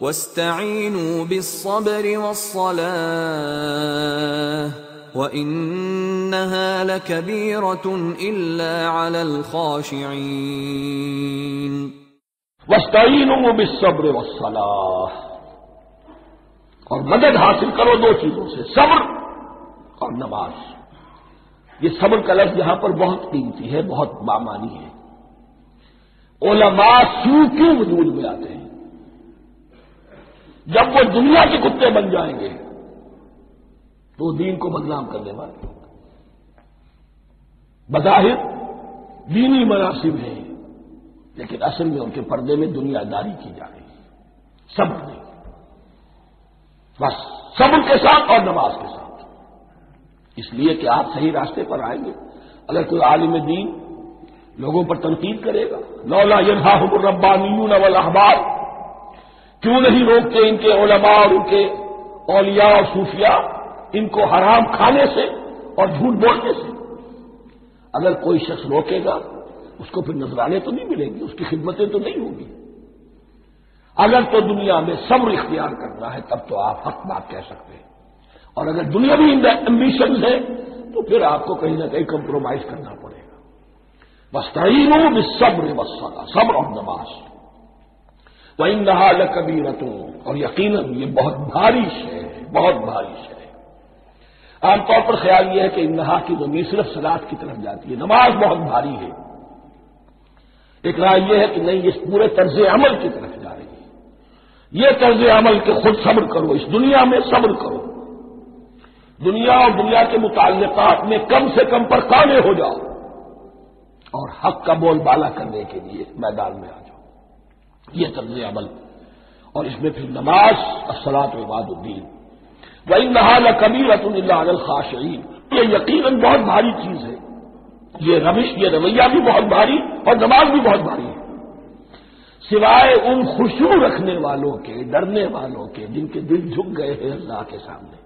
وَاسْتَعِينُوا بِالصَّبْرِ وَالصَّلَاةِ وَإِنَّهَا لَكَبِيرَةٌ إِلَّا عَلَى الْخَاشِعِينَ۔ وَاسْتَعِينُوا بِالصَّبْرِ وَالصَّلَاةِ، اور مدد حاصل کرو دو چیزوں سے، صبر اور نماز۔ یہ صبر کا لفظ یہاں پر بہت قیمتی ہے، بہت بامانی ہے۔ علماء کیوں وجود میں آتے ہیں؟ جب وہ دنیا کے کتے بن جائیں گے تو دین کو بدنام کرنے والے ہوں گے۔ بظاہر دینی مناسب ہیں، لیکن اصل میں ان کے پردے میں دنیا داری کی جا رہی ہے، صبر نہیں، بس صبر کے ساتھ اور نماز کے ساتھ۔ اس لیے کہ آپ صحیح راستے پر آئیں گے۔ اگر کوئی عالم دین لوگوں پر تنقید کرے گا، لولا ینہاہم الربانیون والاحبار، کیوں نہیں روکتے ان کے علماء اور ان کے اولیاء اور صوفیاء ان کو حرام کھانے سے اور جھوٹ بولنے سے؟ اگر کوئی شخص روکے گا اس کو پھر نذرانے تو نہیں ملیں گی، اس کی خدمتیں تو نہیں ہوں گی۔ اگر تو دنیا میں صبر اختیار کرنا ہے تب تو آپ حق بات کہہ سکتے ہیں، اور اگر دنیاوی ایمبیشنز ہے تو پھر آپ کو کہیں نہ کہیں کمپرومائز کرنا پڑے گا۔ واستعینوا بالصبر والصلاۃ، صبر اور نماز۔ وَإِنَّهَا لَكَبِيرَةٌ، اور یقیناً یہ بہت بھاری شے ہے، بہت بھاری شے ہے۔ عام طور پر خیال یہ ہے کہ انہا کی ضمیر صرف صلاۃ کی طرف جاتی ہے، نماز بہت بھاری ہے۔ ایک رائے یہ ہے کہ نہیں، اس پورے طرز عمل کی طرف جا رہی ہے۔ یہ طرز عمل کہ خود صبر کرو، اس دنیا میں صبر کرو، دنیا اور دنیا کے متعلقات میں کم سے کم پر قانے ہو جاؤ، اور حق کا بول بالا کرنے کے لیے میدان میں آ جاؤ۔ یہ طرز عمل، اور اس میں پھر نماز، الصلاۃ وعماد الدین۔ وَإِنَّهَا لَكَبِيرَةٌ إِلَّا عَلَى الْخَاشِعِينَ، یہ یقیناً بہت بھاری چیز ہے، یہ روش، یہ رویہ بھی بہت بھاری اور نماز بھی بہت بھاری ہے، سوائے ان خشوع رکھنے والوں کے، ڈرنے والوں کے، جن کے دل جھک گئے ہیں اللہ کے سامنے۔